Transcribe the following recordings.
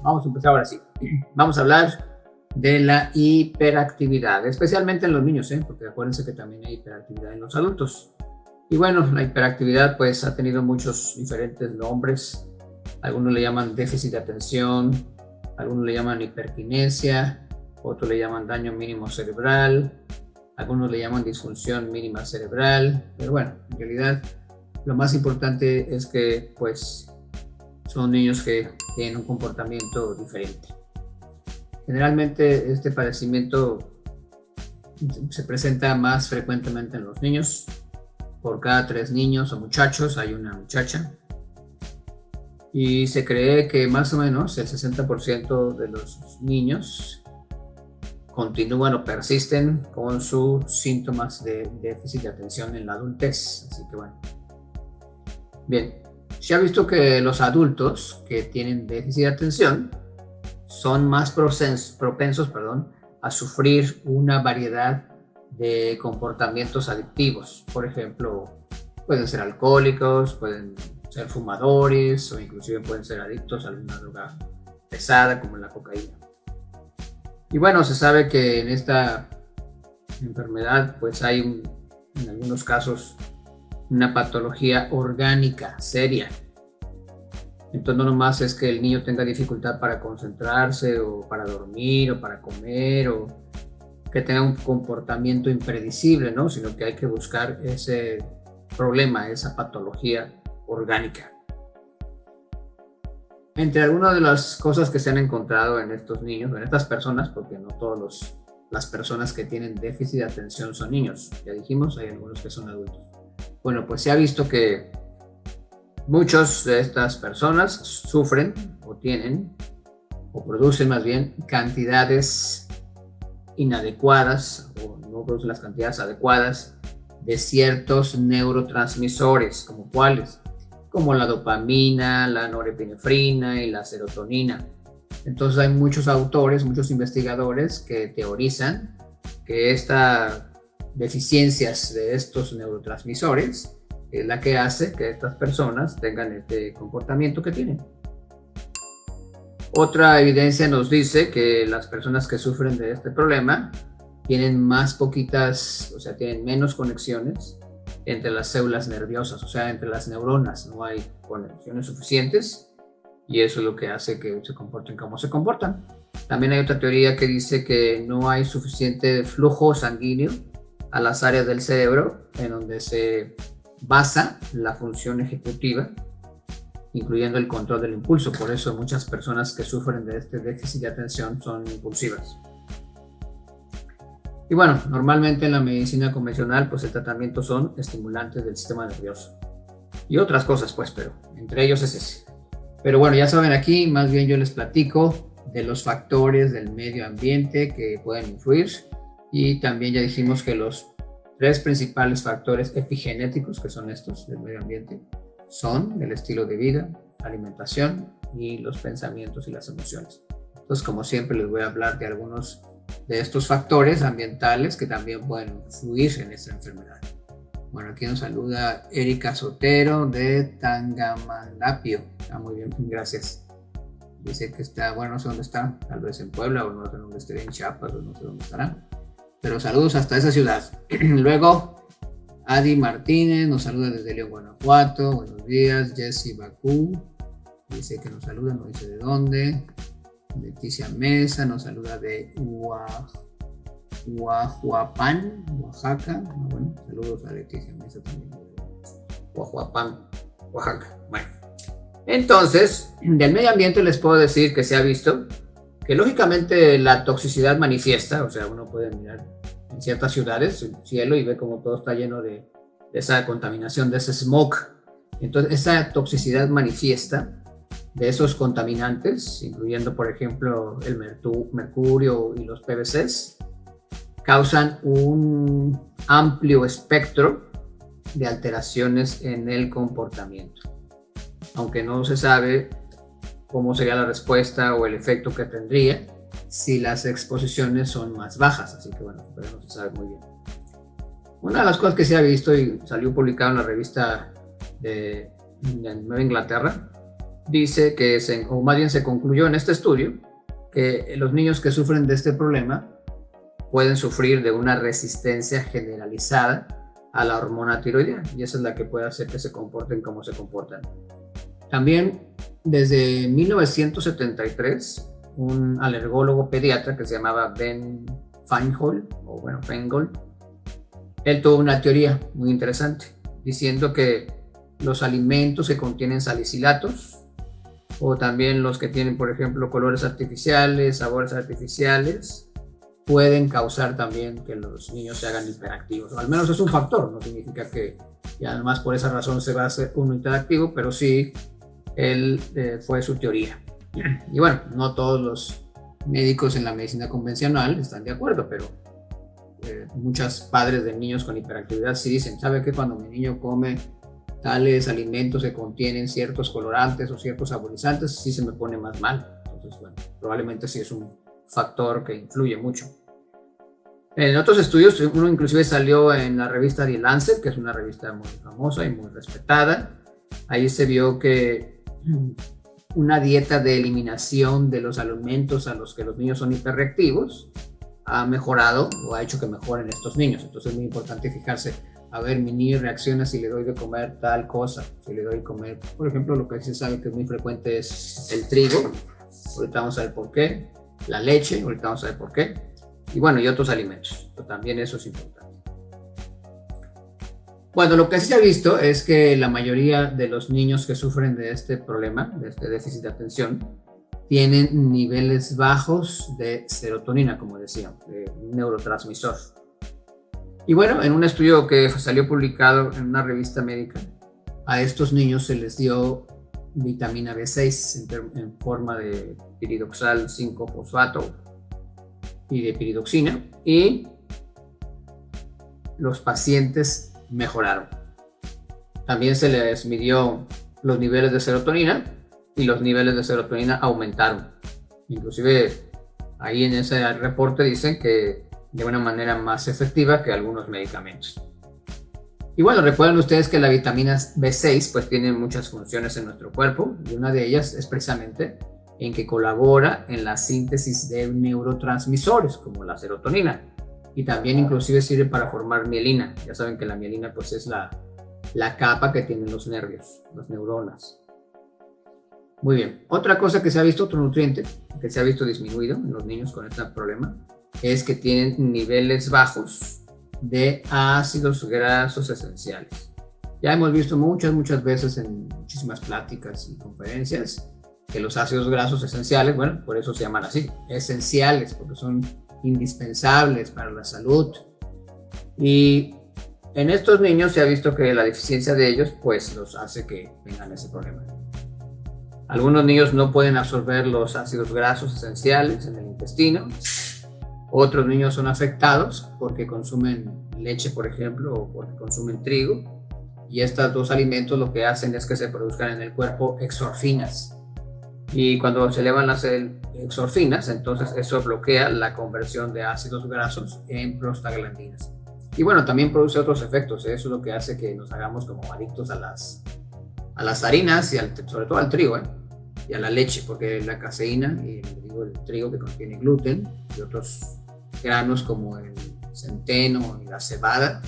vamos a empezar ahora sí. Vamos a hablar de la hiperactividad, especialmente en los niños, porque acuérdense que también hay hiperactividad en los adultos. Y bueno, la hiperactividad pues ha tenido muchos diferentes nombres. Algunos le llaman déficit de atención, algunos le llaman hiperquinesia, otros le llaman daño mínimo cerebral, algunos le llaman disfunción mínima cerebral, pero bueno, en realidad lo más importante es que pues son niños que tienen un comportamiento diferente. Generalmente este padecimiento se presenta más frecuentemente en los niños. Por cada 3 niños o muchachos hay una muchacha. Y se cree que más o menos el 60% de los niños continúan o persisten con sus síntomas de déficit de atención en la adultez. Así que bueno. Bien, se ha visto que los adultos que tienen déficit de atención son más propensos a sufrir una variedad de comportamientos adictivos. Por ejemplo, pueden ser alcohólicos, pueden ser fumadores o inclusive pueden ser adictos a alguna droga pesada como la cocaína. Y bueno, se sabe que en esta enfermedad pues hay en algunos casos una patología orgánica seria. Entonces no nomás es que el niño tenga dificultad para concentrarse o para dormir o para comer o que tenga un comportamiento impredecible, ¿no? Sino que hay que buscar ese problema, esa patología orgánica. Entre algunas de las cosas que se han encontrado en estos niños, en estas personas, porque no todas las personas que tienen déficit de atención son niños, ya dijimos, hay algunos que son adultos. Bueno, pues se ha visto que muchas de estas personas sufren o tienen o producen más bien cantidades inadecuadas o no producen las cantidades adecuadas de ciertos neurotransmisores, como cuáles, como la dopamina, la norepinefrina y la serotonina. Entonces hay muchos autores, muchos investigadores que teorizan que estas deficiencias de estos neurotransmisores es la que hace que estas personas tengan este comportamiento que tienen. Otra evidencia nos dice que las personas que sufren de este problema tienen tienen menos conexiones entre las células nerviosas, o sea, entre las neuronas, no hay conexiones suficientes y eso es lo que hace que se comporten como se comportan. También hay otra teoría que dice que no hay suficiente flujo sanguíneo a las áreas del cerebro en donde se basa la función ejecutiva, incluyendo el control del impulso. Por eso muchas personas que sufren de este déficit de atención son impulsivas. Y bueno, normalmente en la medicina convencional, pues el tratamiento son estimulantes del sistema nervioso y otras cosas, pues, pero entre ellos es ese. Pero bueno, ya saben, aquí más bien yo les platico de los factores del medio ambiente que pueden influir y también ya dijimos que los 3 principales factores epigenéticos, que son estos del medio ambiente, son el estilo de vida, la alimentación y los pensamientos y las emociones. Entonces, como siempre, les voy a hablar de algunos de estos factores ambientales que también pueden influir en esta enfermedad. Bueno, aquí nos saluda Erika Sotero de Tangamandapio. Muy bien, gracias. Dice que está, bueno, no sé dónde está, tal vez en Puebla o no sé dónde esté, en Chiapas o no sé dónde estará. Pero saludos hasta esa ciudad. Luego, Adi Martínez nos saluda desde León, Guanajuato. Buenos días. Jessy Bakú dice que nos saluda, no dice de dónde. Leticia Mesa nos saluda de Huajuapan, Oaxaca. Bueno, saludos a Leticia Mesa también. Huajuapan, Oaxaca. Bueno, entonces, del medio ambiente les puedo decir que se ha visto que lógicamente la toxicidad manifiesta, o sea, uno puede mirar en ciertas ciudades el cielo y ve como todo está lleno de esa contaminación, de ese smog. Entonces, esa toxicidad manifiesta de esos contaminantes, incluyendo por ejemplo el mercurio y los PVCs, causan un amplio espectro de alteraciones en el comportamiento. Aunque no se sabe cómo sería la respuesta o el efecto que tendría si las exposiciones son más bajas, así que bueno, pero no se sabe muy bien. Una de las cosas que se ha visto y salió publicado en la revista de Nueva Inglaterra dice que, o más bien se concluyó en este estudio, que los niños que sufren de este problema pueden sufrir de una resistencia generalizada a la hormona tiroidea, y esa es la que puede hacer que se comporten como se comportan. También, desde 1973, un alergólogo pediatra que se llamaba Ben Feingold, él tuvo una teoría muy interesante, diciendo que los alimentos que contienen salicilatos, o también los que tienen, por ejemplo, colores artificiales, sabores artificiales, pueden causar también que los niños se hagan hiperactivos. O al menos es un factor, no significa que y además por esa razón se va a hacer uno hiperactivo, pero sí fue su teoría. Y bueno, no todos los médicos en la medicina convencional están de acuerdo, pero muchos padres de niños con hiperactividad sí dicen, ¿sabe qué? Cuando mi niño come tales alimentos que contienen ciertos colorantes o ciertos saborizantes, sí se me pone más mal. Entonces, bueno, probablemente sí es un factor que influye mucho. En otros estudios, uno inclusive salió en la revista The Lancet, que es una revista muy famosa y muy respetada. Ahí se vio que una dieta de eliminación de los alimentos a los que los niños son hiperreactivos ha mejorado o ha hecho que mejoren estos niños. Entonces es muy importante fijarse, a ver, mi niño reacciona si le doy de comer tal cosa, si le doy de comer, por ejemplo, lo que se sabe que es muy frecuente es el trigo, ahorita vamos a ver por qué, la leche, ahorita vamos a ver por qué, y bueno, y otros alimentos, pero también eso es importante. Bueno, lo que sí se ha visto es que la mayoría de los niños que sufren de este problema, de este déficit de atención, tienen niveles bajos de serotonina, como decía, de un neurotransmisor. Y bueno, en un estudio que salió publicado en una revista médica, a estos niños se les dio vitamina B6 en forma de piridoxal 5-fosfato y de piridoxina, y los pacientes mejoraron. También se les midió los niveles de serotonina y los niveles de serotonina aumentaron. Inclusive ahí en ese reporte dicen que de una manera más efectiva que algunos medicamentos. Y bueno, recuerden ustedes que la vitamina B6 pues tiene muchas funciones en nuestro cuerpo, y una de ellas es precisamente en que colabora en la síntesis de neurotransmisores como la serotonina, y también inclusive sirve para formar mielina. Ya saben que la mielina pues es la capa que tienen los nervios, las neuronas. Muy bien, otra cosa que se ha visto, otro nutriente que se ha visto disminuido en los niños con este problema, es que tienen niveles bajos de ácidos grasos esenciales. Ya hemos visto muchas veces en muchísimas pláticas y conferencias que los ácidos grasos esenciales, bueno, por eso se llaman así, esenciales, porque son indispensables para la salud. Y en estos niños se ha visto que la deficiencia de ellos pues los hace que tengan ese problema. Algunos niños no pueden absorber los ácidos grasos esenciales en el intestino. Otros niños son afectados porque consumen leche, por ejemplo, o porque consumen trigo. Y estos dos alimentos lo que hacen es que se produzcan en el cuerpo exorfinas. Y cuando se elevan las exorfinas, entonces eso bloquea la conversión de ácidos grasos en prostaglandinas. Y bueno, también produce otros efectos. Eso es lo que hace que nos hagamos como adictos a las harinas y sobre todo al trigo, y a la leche, porque la caseína y el trigo que contiene gluten y otros granos como el centeno y la cebada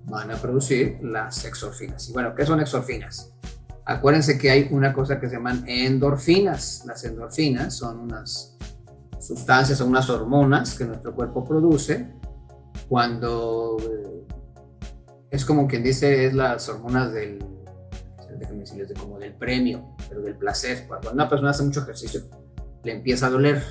van a producir las exorfinas. Y bueno, ¿qué son exorfinas? Acuérdense que hay una cosa que se llaman endorfinas. Las endorfinas son unas sustancias o unas hormonas que nuestro cuerpo produce cuando es como quien dice, es las hormonas déjenme decirles, como del premio, pero del placer. Cuando una persona hace mucho ejercicio, le empieza a doler,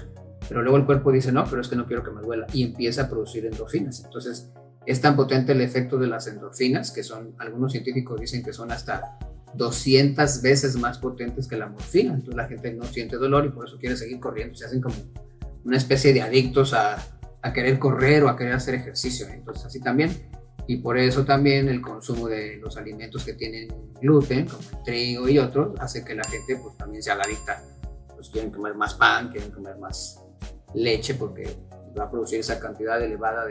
pero luego el cuerpo dice, no, pero es que no quiero que me duela, y empieza a producir endorfinas. Entonces, es tan potente el efecto de las endorfinas, que algunos científicos dicen que son hasta 200 veces más potentes que la morfina. Entonces la gente no siente dolor y por eso quiere seguir corriendo. Se hacen como una especie de adictos a querer correr o a querer hacer ejercicio. Entonces así también. Y por eso también el consumo de los alimentos que tienen gluten, como el trigo y otros, hace que la gente pues también se haga adicta. Pues quieren comer más pan, quieren comer más leche porque va a producir esa cantidad elevada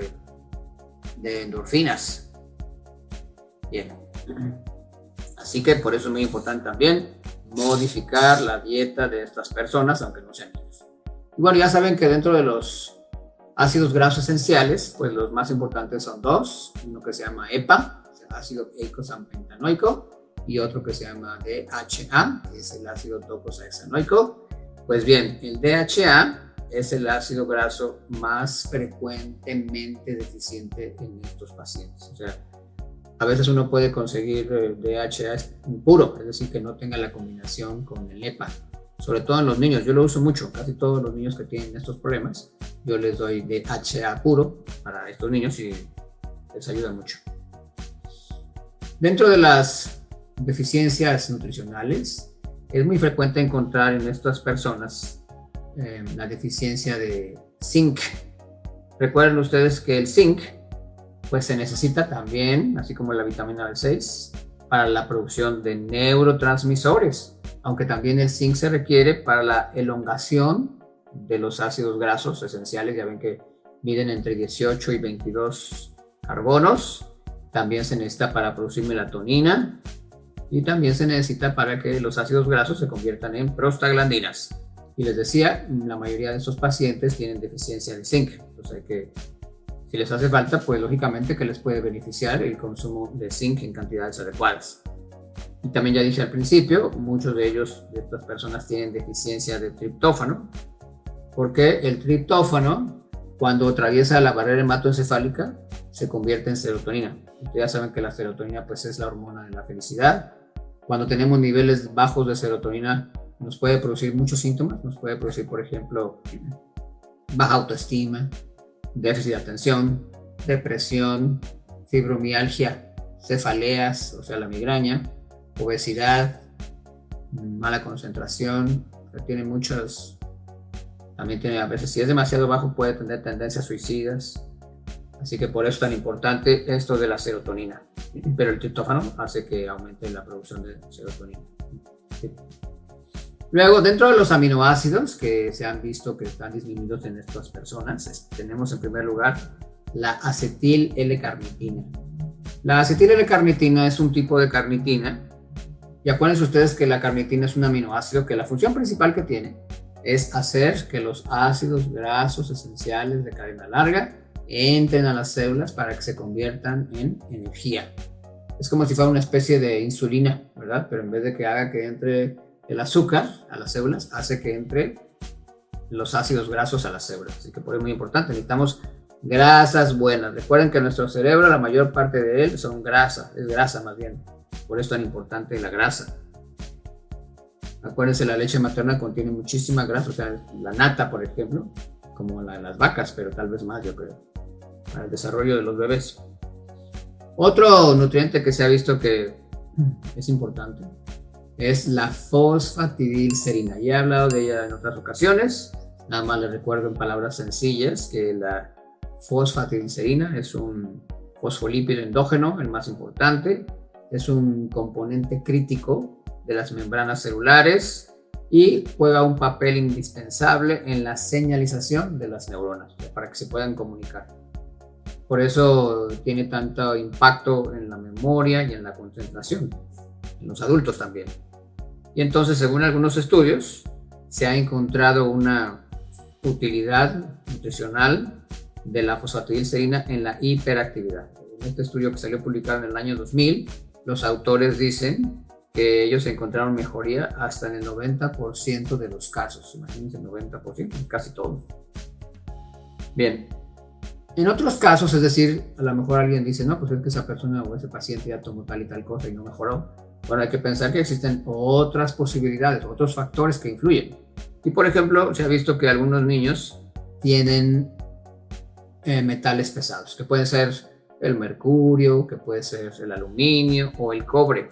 de endorfinas. Bien. Así que por eso es muy importante también modificar la dieta de estas personas, aunque no sean niños. Y bueno, ya saben que dentro de los ácidos grasos esenciales, pues los más importantes son dos, uno que se llama EPA, ácido eicosapentaenoico, y otro que se llama DHA, que es el ácido docosahexaenoico. Pues bien, el DHA es el ácido graso más frecuentemente deficiente en estos pacientes. O sea, a veces uno puede conseguir DHA impuro, es decir, que no tenga la combinación con el EPA, sobre todo en los niños. Yo lo uso mucho, casi todos los niños que tienen estos problemas, yo les doy DHA puro para estos niños y les ayuda mucho. Dentro de las deficiencias nutricionales, es muy frecuente encontrar en estas personas la deficiencia de zinc. Recuerden ustedes que el zinc pues se necesita también, así como la vitamina B6, para la producción de neurotransmisores, aunque también el zinc se requiere para la elongación de los ácidos grasos esenciales. Ya ven que miden entre 18 y 22 carbonos. También se necesita para producir melatonina y también se necesita para que los ácidos grasos se conviertan en prostaglandinas. Y les decía, la mayoría de estos pacientes tienen deficiencia de zinc. Entonces si les hace falta, pues lógicamente que les puede beneficiar el consumo de zinc en cantidades adecuadas. Y también ya dije al principio, muchos de estas personas tienen deficiencia de triptófano, porque el triptófano, cuando atraviesa la barrera hematoencefálica, se convierte en serotonina. Ustedes ya saben que la serotonina pues es la hormona de la felicidad. Cuando tenemos niveles bajos de serotonina, nos puede producir muchos síntomas. Nos puede producir, por ejemplo, baja autoestima, déficit de atención, depresión, fibromialgia, cefaleas, o sea, la migraña, obesidad, mala concentración. Tiene muchos, también tiene, a veces si es demasiado bajo puede tener tendencias suicidas. Así que por eso es tan importante esto de la serotonina. Pero el triptófano hace que aumente la producción de serotonina. ¿Sí? Luego, dentro de los aminoácidos que se han visto que están disminuidos en estas personas, tenemos en primer lugar la acetil L-carnitina. La acetil L-carnitina es un tipo de carnitina. Y acuérdense ustedes que la carnitina es un aminoácido que la función principal que tiene es hacer que los ácidos grasos esenciales de cadena larga entren a las células para que se conviertan en energía. Es como si fuera una especie de insulina, ¿verdad? Pero en vez de que haga que entre el azúcar a las células, hace que entre los ácidos grasos a las células. Así que por eso es muy importante, necesitamos grasas buenas. Recuerden que nuestro cerebro, la mayor parte de él son grasa, es grasa más bien. Por eso es tan importante la grasa. Acuérdense, la leche materna contiene muchísima grasa, o sea, la nata, por ejemplo, como la de las vacas, pero tal vez más, yo creo, para el desarrollo de los bebés. Otro nutriente que se ha visto que es importante es la fosfatidilcerina. Ya he hablado de ella en otras ocasiones, nada más les recuerdo en palabras sencillas que la fosfatidilcerina es un fosfolípido endógeno, el más importante, es un componente crítico de las membranas celulares y juega un papel indispensable en la señalización de las neuronas para que se puedan comunicar. Por eso tiene tanto impacto en la memoria y en la concentración, en los adultos también. Y entonces, según algunos estudios, se ha encontrado una utilidad nutricional de la fosfatidilcerina en la hiperactividad. En este estudio que salió publicado en el año 2000, los autores dicen que ellos encontraron mejoría hasta en el 90% de los casos. Imagínense, el 90%, casi todos. Bien. En otros casos, es decir, a lo mejor alguien dice, no, pues es que esa persona o ese paciente ya tomó tal y tal cosa y no mejoró. Bueno, hay que pensar que existen otras posibilidades, otros factores que influyen. Y por ejemplo, se ha visto que algunos niños tienen metales pesados, que pueden ser el mercurio, que puede ser el aluminio o el cobre.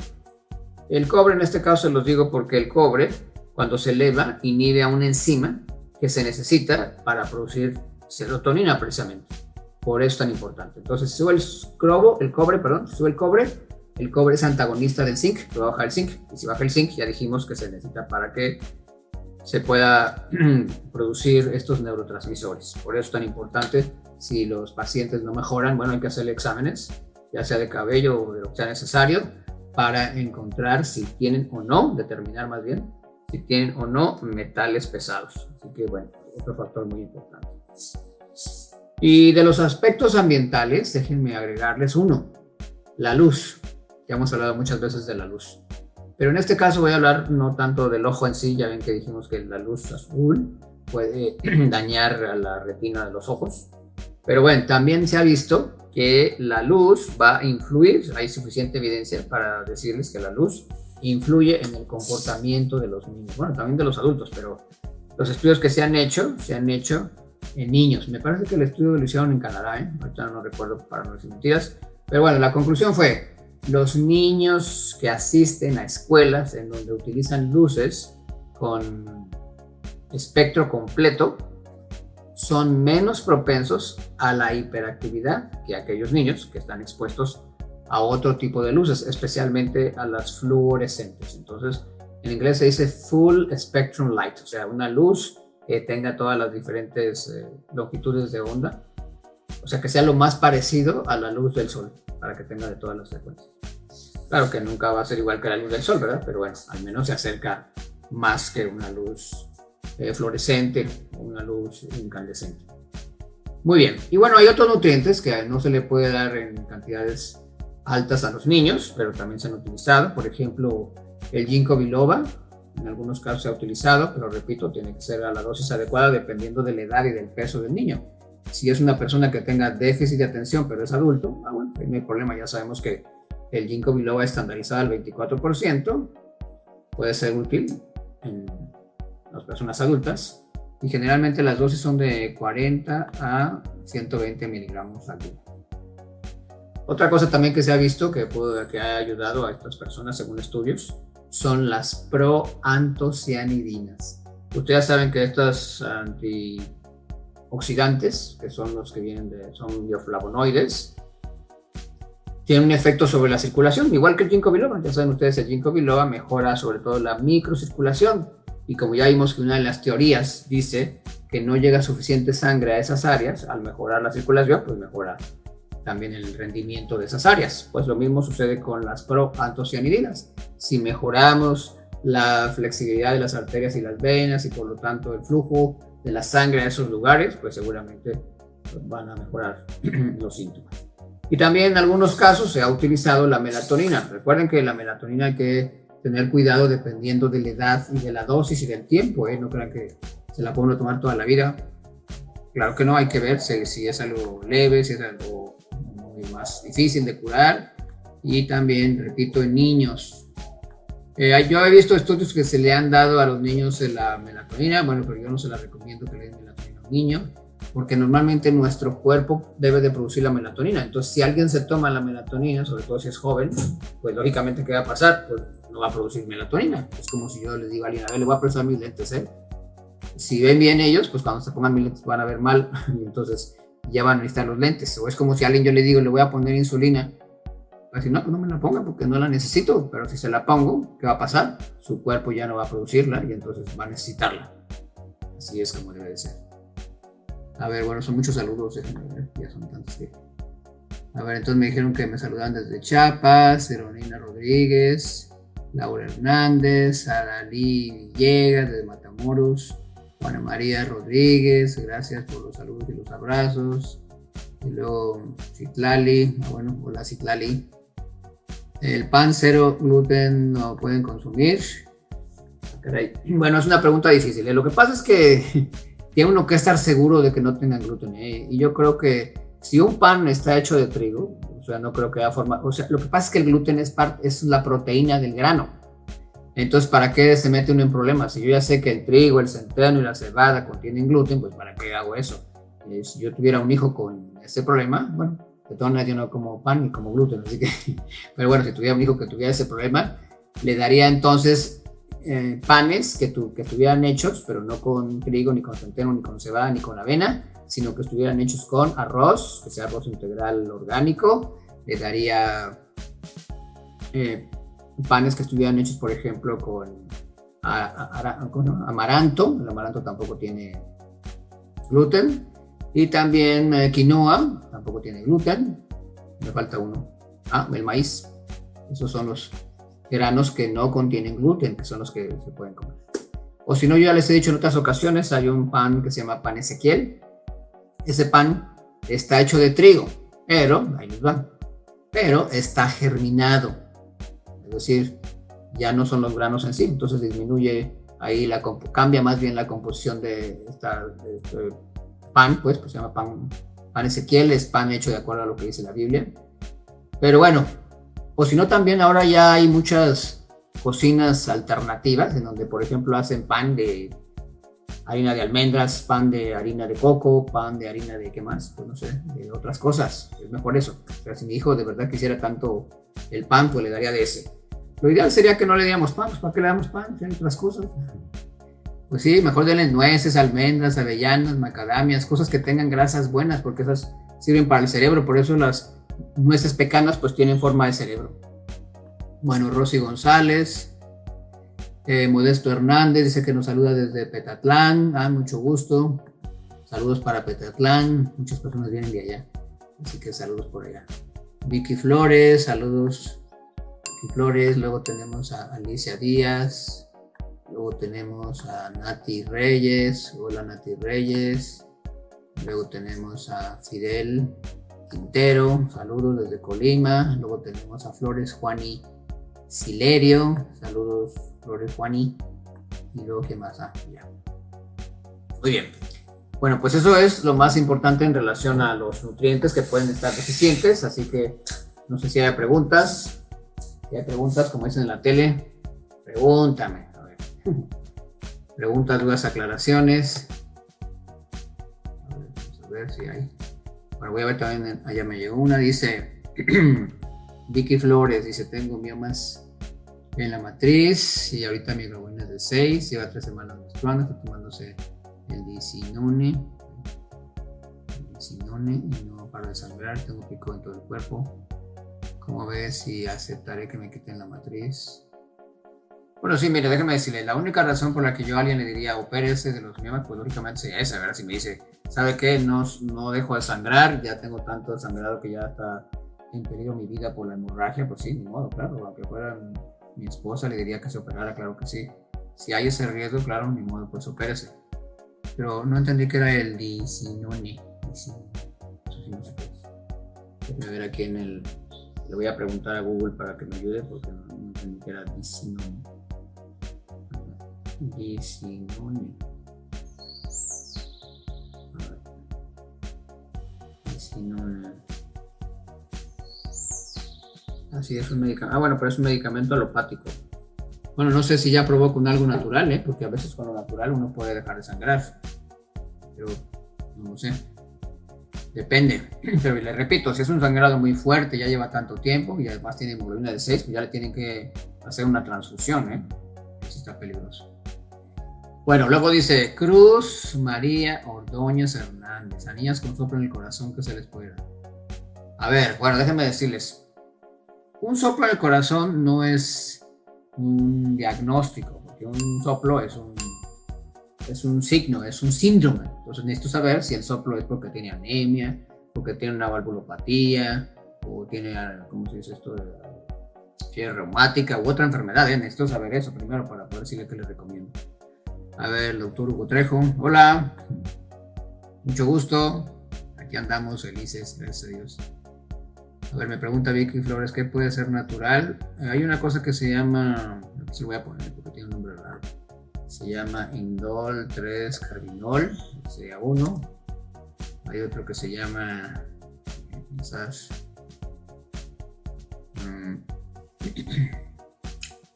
El cobre en este caso se los digo porque el cobre, cuando se eleva, inhibe a una enzima que se necesita para producir serotonina precisamente. Por eso es tan importante. Entonces, si sube el cobre es antagonista del zinc, que va a bajar el zinc. Y si baja el zinc, ya dijimos que se necesita para que se pueda producir estos neurotransmisores. Por eso es tan importante, si los pacientes no mejoran, bueno, hay que hacerle exámenes, ya sea de cabello o de lo que sea necesario, para encontrar si tienen o no, determinar más bien, si tienen o no metales pesados. Así que bueno, otro factor muy importante. Y de los aspectos ambientales, déjenme agregarles uno, la luz. Ya hemos hablado muchas veces de la luz. Pero en este caso voy a hablar no tanto del ojo en sí, ya ven que dijimos que la luz azul puede dañar a la retina de los ojos. Pero bueno, también se ha visto que la luz va a influir, hay suficiente evidencia para decirles que la luz influye en el comportamiento de los niños, bueno, también de los adultos, pero los estudios que se han hecho en niños. Me parece que el estudio lo hicieron en Canadá, ahorita no recuerdo para no decir mentiras, pero bueno, la conclusión fue, los niños que asisten a escuelas en donde utilizan luces con espectro completo son menos propensos a la hiperactividad que aquellos niños que están expuestos a otro tipo de luces, especialmente a las fluorescentes. Entonces, en inglés se dice full spectrum light, o sea, una luz que tenga todas las diferentes longitudes de onda, o sea, que sea lo más parecido a la luz del sol, para que tenga de todas las frecuencias. Claro que nunca va a ser igual que la luz del sol, ¿verdad? Pero bueno, al menos se acerca más que una luz fluorescente o una luz incandescente. Muy bien, y bueno, hay otros nutrientes que no se le puede dar en cantidades altas a los niños, pero también se han utilizado. Por ejemplo, el ginkgo biloba, en algunos casos se ha utilizado, pero repito, tiene que ser a la dosis adecuada dependiendo de la edad y del peso del niño. Si es una persona que tenga déficit de atención, pero es adulto, bueno, no hay problema, ya sabemos que el ginkgo biloba estandarizado al 24% puede ser útil en las personas adultas, y generalmente las dosis son de 40 a 120 miligramos al día. Otra cosa también que se ha visto que ha ayudado a estas personas según estudios son las proantocianidinas. Ustedes saben que estos antioxidantes, que son los que son bioflavonoides, tienen un efecto sobre la circulación, igual que el ginkgo biloba. Ya saben ustedes, el ginkgo biloba mejora sobre todo la microcirculación, y como ya vimos que una de las teorías dice que no llega suficiente sangre a esas áreas, al mejorar la circulación, pues mejora también el rendimiento de esas áreas. Pues lo mismo sucede con las proantocianidinas. Si mejoramos la flexibilidad de las arterias y las venas y por lo tanto el flujo de la sangre a esos lugares, pues seguramente van a mejorar los síntomas. Y también en algunos casos se ha utilizado la melatonina. Recuerden que la melatonina hay que tener cuidado dependiendo de la edad y de la dosis y del tiempo, no crean que se la pueden tomar toda la vida. Claro que no, hay que ver si es algo leve, si es algo muy más difícil de curar. Y también, repito, en niños. Yo he visto estudios que se le han dado a los niños la melatonina, bueno, pero yo no se la recomiendo que le den melatonina a un niño, porque normalmente nuestro cuerpo debe de producir la melatonina. Entonces, si alguien se toma la melatonina, sobre todo si es joven, pues lógicamente, ¿qué va a pasar? Pues no va a producir melatonina. Es como si yo les digo a alguien, a ver, le voy a prestar mis lentes, Si ven bien ellos, pues cuando se pongan mis lentes van a ver mal, y entonces ya van a necesitar los lentes. O es como si a alguien yo le digo, le voy a poner insulina, va a decir, no, pues no me la ponga porque no la necesito, pero si se la pongo, ¿qué va a pasar? Su cuerpo ya no va a producirla y entonces va a necesitarla. Así es como debe de ser. A ver, bueno, son muchos saludos, ya son tantos que... A ver, entonces me dijeron que me saludan desde Chiapas, Eronina Rodríguez, Laura Hernández, Aralí Villegas desde Matamoros, Juana María Rodríguez, gracias por los saludos y los abrazos. Y luego Citlali, bueno, hola Citlali. El pan cero gluten no pueden consumir. Caray. Bueno, es una pregunta difícil. Lo que pasa es que tiene uno que estar seguro de que no tengan gluten. Y yo creo que si un pan está hecho de trigo, o sea, no creo que haya forma. O sea, lo que pasa es que el gluten es la proteína del grano. Entonces, ¿para qué se mete uno en problemas? Si yo ya sé que el trigo, el centeno y la cebada contienen gluten, pues ¿para qué hago eso? Si yo tuviera un hijo con ese problema, bueno, de todas maneras yo no como pan ni como gluten, así que, pero bueno, si tuviera un hijo que tuviera ese problema, le daría entonces panes que estuvieran hechos, pero no con trigo, ni con centeno, ni con cebada, ni con avena, sino que estuvieran hechos con arroz, que sea arroz integral orgánico. Le daría panes que estuvieran hechos, por ejemplo, con amaranto. El amaranto tampoco tiene gluten. Y también quinoa, tampoco tiene gluten. Me falta uno. El maíz. Esos son los granos que no contienen gluten, que son los que se pueden comer. O si no, yo ya les he dicho en otras ocasiones, hay un pan que se llama pan Ezequiel. Ese pan está hecho de trigo, pero, ahí les va, pero está germinado. Es decir, ya no son los granos en sí, entonces disminuye ahí, cambia más bien la composición de este pan, pues se llama pan Ezequiel, es pan hecho de acuerdo a lo que dice la Biblia. Pero bueno, o si no, también ahora ya hay muchas cocinas alternativas en donde, por ejemplo, hacen pan de harina de almendras, pan de harina de coco, pan de harina de, ¿qué más? Pues no sé, de otras cosas. Es mejor eso. O sea, si mi hijo de verdad quisiera tanto el pan, pues le daría de ese. Lo ideal sería que no le diéramos pan, pues ¿para qué le damos pan? Tiene otras cosas. Pues sí, mejor denle nueces, almendras, avellanas, macadamias, cosas que tengan grasas buenas, porque esas sirven para el cerebro. Por eso las nueces pecanas pues tienen forma de cerebro. Bueno, Rosy González, Modesto Hernández dice que nos saluda desde Petatlán. Mucho gusto. Saludos para Petatlán. Muchas personas vienen de allá, así que saludos por allá. Vicky Flores, saludos. Vicky Flores. Luego tenemos a Alicia Díaz. Luego tenemos a Nati Reyes. Hola Nati Reyes. Luego tenemos a Fidel Quintero. Saludos desde Colima. Luego tenemos a Flores Juani Silerio. Saludos Flores Juani. Y luego ¿qué más? Ya. Muy bien. Bueno, pues eso es lo más importante en relación a los nutrientes que pueden estar deficientes. Así que no sé si hay preguntas. Si hay preguntas, como dicen en la tele, pregúntame. A ver. Preguntas, dudas, aclaraciones. Vamos a ver si hay. Bueno, voy a ver también. Allá me llegó una. Dice Vicky Flores. Dice: tengo miomas en la matriz. Y ahorita mi hemoglobina es de 6. Lleva 3 semanas menstruando. Está tomándose el disinone y no paro de sangrar. Tengo pico en todo el cuerpo. ¿Cómo ves si aceptaré que me quiten la matriz? Bueno, sí, mire, déjeme decirle, la única razón por la que yo a alguien le diría opérese de los miomas, pues lógicamente sería esa, ¿verdad? Si me dice, ¿sabe qué? No dejo de sangrar, ya tengo tanto sangrado que ya está en peligro mi vida por la hemorragia, pues sí, ni modo, claro, aunque fuera mi esposa le diría que se operara, claro que sí. Si hay ese riesgo, claro, ni modo, pues opérese. Pero no entendí que era el disinone. Eso sí, no sé qué es. Déjame ver aquí en el... Le voy a preguntar a Google para que me ayude porque no entendí que era disinone. Disinone. Disinone. Así es un medicamento. Bueno, pero es un medicamento alopático. Bueno, no sé si ya probó con algo natural, porque a veces con lo natural uno puede dejar de sangrar. Pero no sé. Depende. Pero le repito, si es un sangrado muy fuerte, ya lleva tanto tiempo y además tiene hemoglobina de 6, pues ya le tienen que hacer una transfusión, Eso está peligroso. Bueno, luego dice Cruz María Ordóñez Hernández. A niñas con soplo en el corazón, ¿qué se les puede dar? A ver, bueno, déjenme decirles. Un soplo en el corazón no es un diagnóstico, porque un soplo es un signo, es un síndrome. Entonces necesito saber si el soplo es porque tiene anemia, porque tiene una valvulopatía, o tiene, ¿cómo se dice esto? Fiebre reumática u otra enfermedad. Necesito saber eso primero para poder decirle qué le recomiendo. A ver, el doctor Hugo Trejo. Hola, mucho gusto. Aquí andamos felices, gracias a Dios. A ver, me pregunta Vicky Flores, ¿qué puede ser natural? Hay una cosa que se llama, se lo voy a poner porque tiene un nombre raro. Se llama Indol 3-carbinol, sea 1. Hay otro que se llama, quizás,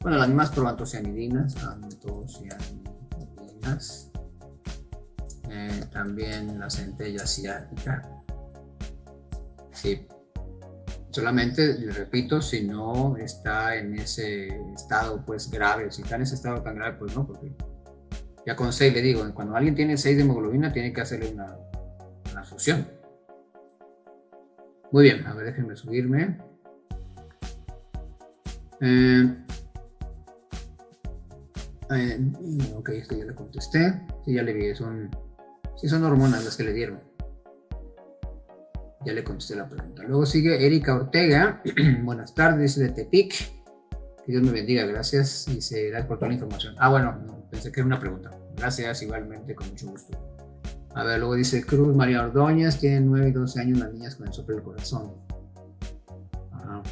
bueno, las mismas probantocianidinas, también la centella asiática. Sí. Solamente, le repito, si no está en ese estado pues grave, si está en ese estado tan grave, pues no, porque ya con 6 le digo, cuando alguien tiene 6 de hemoglobina tiene que hacerle una fusión. Muy bien, a ver, déjenme subirme. Ok, esto ya le contesté. Sí, ya le vi, son hormonas las que le dieron. Ya le contesté la pregunta. Luego sigue Erika Ortega. Buenas tardes, de Tepic. Que Dios me bendiga, gracias. Dice, gracias por toda la información. Bueno, no, pensé que era una pregunta. Gracias, igualmente, con mucho gusto. A ver, luego dice Cruz María Ordóñez, tienen 9 y 12 años las niñas con el soplo del corazón. Ajá.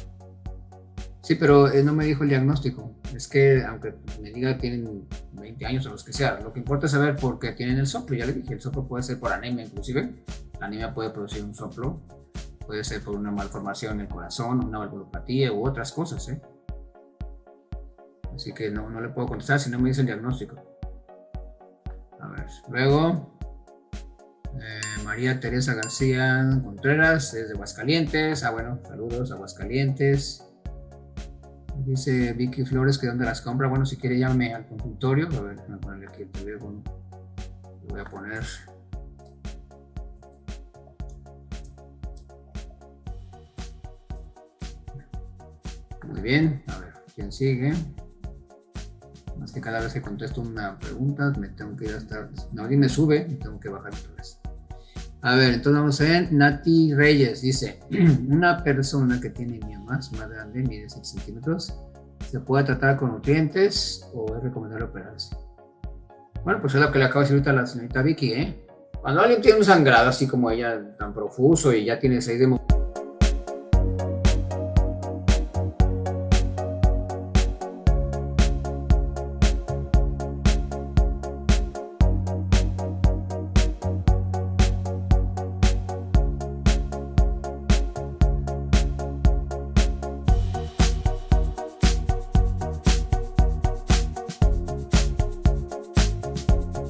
Sí, pero no me dijo el diagnóstico. Es que, aunque me diga tienen 20 años o los que sea, lo que importa es saber por qué tienen el soplo. Ya le dije, el soplo puede ser por anemia inclusive. La anemia puede producir un soplo. Puede ser por una malformación en el corazón, una valvulopatía u otras cosas, ¿eh? Así que no le puedo contestar si no me dice el diagnóstico. A ver, luego María Teresa García Contreras, desde Aguascalientes. Bueno, saludos, Aguascalientes. Dice Vicky Flores que dónde las compra. Bueno, si quiere llámame al consultorio. A ver, voy a ponerle aquí el teléfono. Lo voy a poner. Muy bien, a ver, ¿quién sigue? Más que cada vez que contesto una pregunta, me tengo que ir hasta... No, alguien me sube, me tengo que bajar otra vez. A ver, entonces vamos a ver. Nati Reyes dice, una persona que tiene miomas más grande, mide 6 centímetros, ¿se puede tratar con nutrientes o es recomendable operarse? Bueno, pues es lo que le acabo de decir ahorita a la señorita Vicky, ¿eh? Cuando alguien tiene un sangrado así como ella, tan profuso y ya tiene 6 de